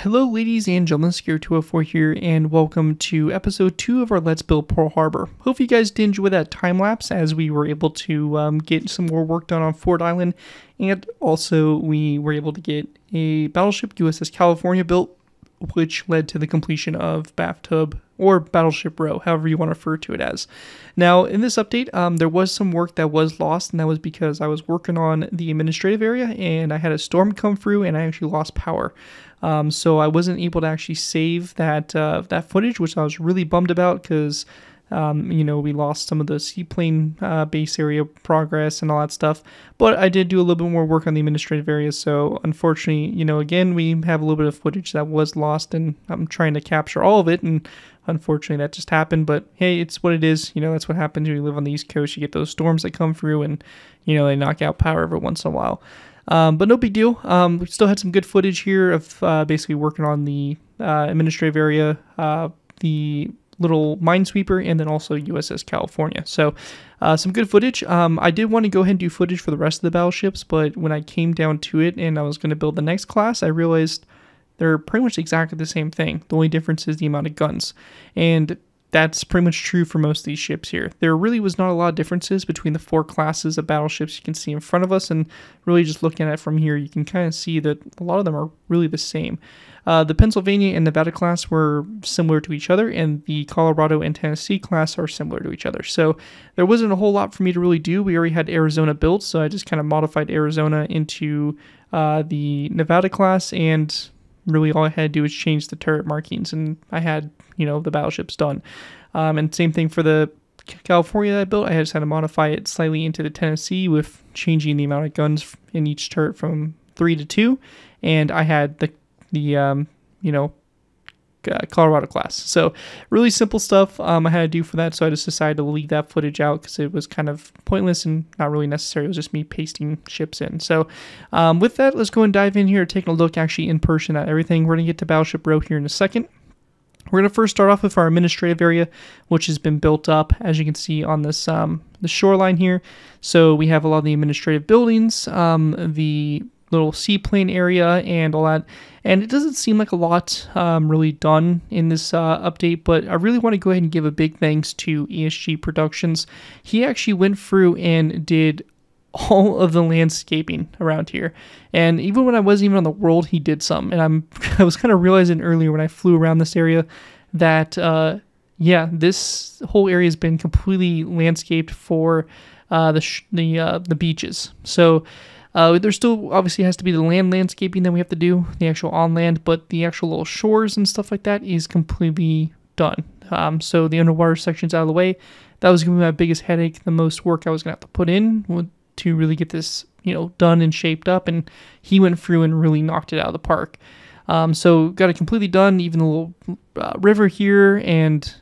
Hello ladies and gentlemen, Scare204 here, and welcome to episode 2 of our Let's Build Pearl Harbor. Hope you guys did enjoy that time-lapse as we were able to get some more work done on Fort Island, and also we were able to get a battleship USS California built, which led to the completion of Bathtub, or Battleship Row, however you want to refer to it as. Now, in this update, there was some work that was lost, and that was because I was working on the administrative area, and I had a storm come through, and I actually lost power. So I wasn't able to actually save that footage, which I was really bummed about because, we lost some of the seaplane base area progress and all that stuff. But I did do a little bit more work on the administrative area, so unfortunately, again, we have a little bit of footage that was lost, and I'm trying to capture all of it, and unfortunately that just happened. But hey, it's what it is. That's what happens when you live on the East Coast. You get those storms that come through, and they knock out power every once in a while. But no big deal. We still had some good footage here of basically working on the administrative area, the little minesweeper, and then also USS California. So some good footage. I did want to go ahead and do footage for the rest of the battleships, but when I came down to it and I was going to build the next class, I realized they're pretty much exactly the same thing. The only difference is the amount of guns. And that's pretty much true for most of these ships here. There really was not a lot of differences between the 4 classes of battleships you can see in front of us, and really just looking at it from here, you can kind of see that a lot of them are really the same. The Pennsylvania and Nevada class were similar to each other, and the Colorado and Tennessee class are similar to each other. So there wasn't a whole lot for me to really do. We already had Arizona built, so I just kind of modified Arizona into the Nevada class, and really all I had to do was change the turret markings, and I had, the battleships done. And same thing for the California that I built. I just had to modify it slightly into the Tennessee with changing the amount of guns in each turret from 3 to 2. And I had the Colorado class. So really simple stuff I had to do for that. So I just decided to leave that footage out because it was kind of pointless and not really necessary. It was just me pasting ships in. So with that, let's go and dive in here, taking a look actually in person at everything. We're going to get to Battleship Row here in a second. We're going to first start off with our administrative area, which has been built up, as you can see on this the shoreline here. So we have a lot of the administrative buildings, the little seaplane area, and all that. And it doesn't seem like a lot really done in this update, but I really want to go ahead and give a big thanks to ESG Productions. He actually went through and did all of the landscaping around here, and even when I wasn't even on the world, he did some. And I was kind of realizing earlier when I flew around this area that this whole area has been completely landscaped for the beaches. So there still obviously has to be the land landscaping that we have to do, the actual on land, but the actual little shores and stuff like that is completely done. So the underwater section's out of the way. That was going to be my biggest headache, the most work I was going to have to put in to really get this, done and shaped up, and he went through and really knocked it out of the park. So got it completely done, even the little river here and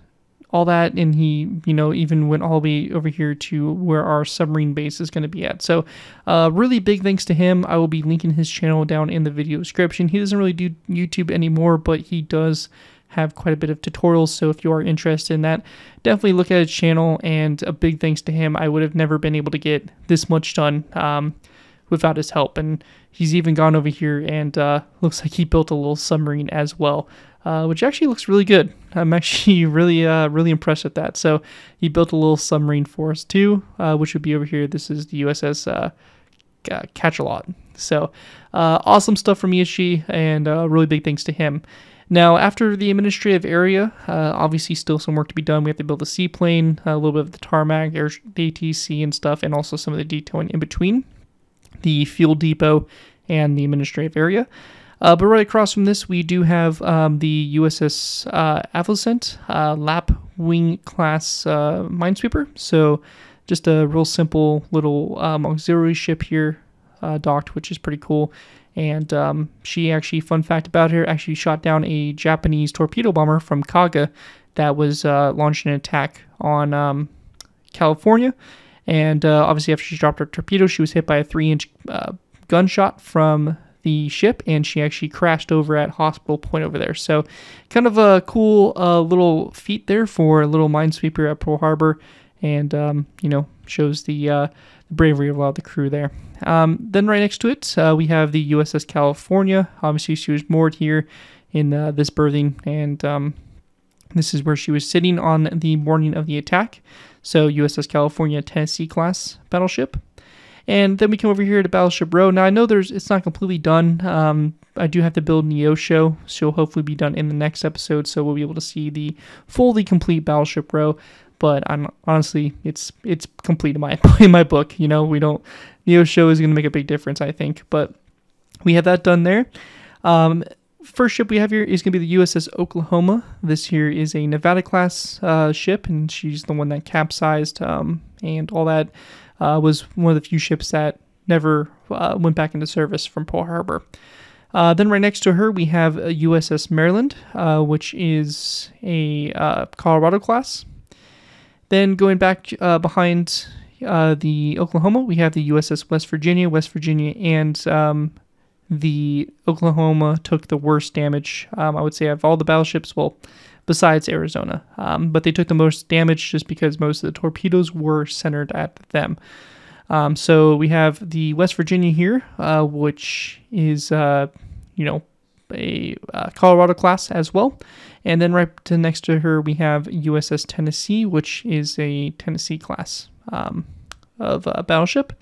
all that, and he, even went all the way over here to where our submarine base is going to be at. So really big thanks to him. I will be linking his channel down in the video description. He doesn't really do YouTube anymore, but he does have quite a bit of tutorials, so if you are interested in that, definitely look at his channel, and a big thanks to him. I would have never been able to get this much done without his help, and he's even gone over here and looks like he built a little submarine as well, which actually looks really good. I'm actually really impressed with that. So he built a little submarine for us too, which would be over here. This is the USS Catch-A-Lot. So awesome stuff from ESG, and really big thanks to him. Now, after the administrative area, obviously still some work to be done. We have to build a seaplane, a little bit of the tarmac, the ATC and stuff, and also some of the detailing in between the fuel depot and the administrative area. But right across from this, we do have the USS Aflicent Lapwing class minesweeper. So just a real simple little auxiliary ship here docked, which is pretty cool. And she actually, fun fact about her, actually shot down a Japanese torpedo bomber from Kaga that was launching an attack on California. And obviously after she dropped her torpedo, she was hit by a 3-inch gunshot from the ship, and she actually crashed over at Hospital Point over there. So kind of a cool little feat there for a little minesweeper at Pearl Harbor, and shows the bravery of a lot of the crew there. Then right next to it, we have the USS California. Obviously, she was moored here, in this berthing, and this is where she was sitting on the morning of the attack. So USS California, Tennessee class battleship. And then we come over here to Battleship Row. Now I know it's not completely done. I do have to build Neosho. She'll hopefully be done in the next episode, so we'll be able to see the fully complete Battleship Row. But honestly, it's complete in my book. You know, Neosho is going to make a big difference, I think. But we have that done there. First ship we have here is going to be the USS Oklahoma. This here is a Nevada class ship, and she's the one that capsized, and all that. Was one of the few ships that never went back into service from Pearl Harbor. Then right next to her, we have a USS Maryland, which is a Colorado class. Then going back behind the Oklahoma, we have the USS West Virginia. West Virginia and the Oklahoma took the worst damage, I would say, of all the battleships, well, besides Arizona. But they took the most damage just because most of the torpedoes were centered at them. So we have the West Virginia here, which is, a Colorado class as well. And then right next to her, we have USS Tennessee, which is a Tennessee class of battleship.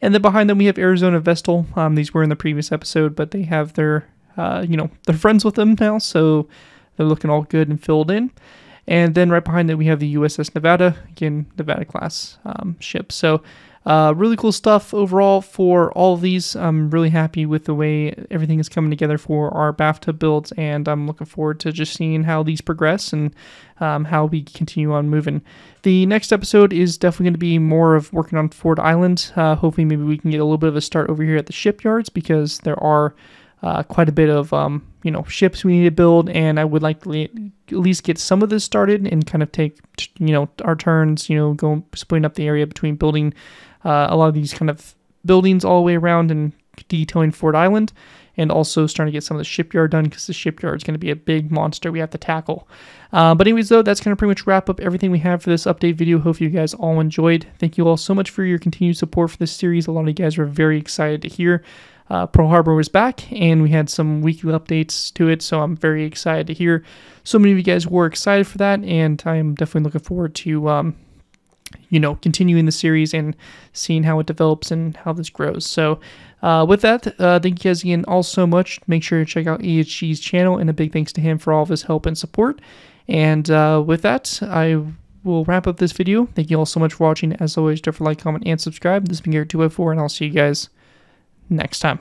And then behind them, we have Arizona Vestal. These were in the previous episode, but they have their, they're friends with them now, so they're looking all good and filled in. And then right behind it, we have the USS Nevada, again, Nevada class ship. So really cool stuff overall for all of these. I'm really happy with the way everything is coming together for our Bathtub builds, and I'm looking forward to just seeing how these progress and how we continue on moving. The next episode is definitely going to be more of working on Ford Island. Hopefully maybe we can get a little bit of a start over here at the shipyards, because there are quite a bit of ships we need to build, and I would like to at least get some of this started and kind of take our turns, go splitting up the area between building a lot of these kind of buildings all the way around and detailing Ford Island, and also starting to get some of the shipyard done, because the shipyard is going to be a big monster we have to tackle. But anyways, though, that's going to pretty much wrap up everything we have for this update video. Hope you guys all enjoyed. Thank you all so much for your continued support for this series. A lot of you guys were very excited to hear Pearl Harbor was back, and we had some weekly updates to it, so I'm very excited to hear so many of you guys were excited for that, and I am definitely looking forward to continuing the series and seeing how it develops and how this grows. So with that, thank you guys again all so much. Make sure to check out AHG's channel, and a big thanks to him for all of his help and support. And with that, I will wrap up this video. Thank you all so much for watching. As always, don't forget to like, comment, and subscribe. This has been Garrett 204, and I'll see you guys next time.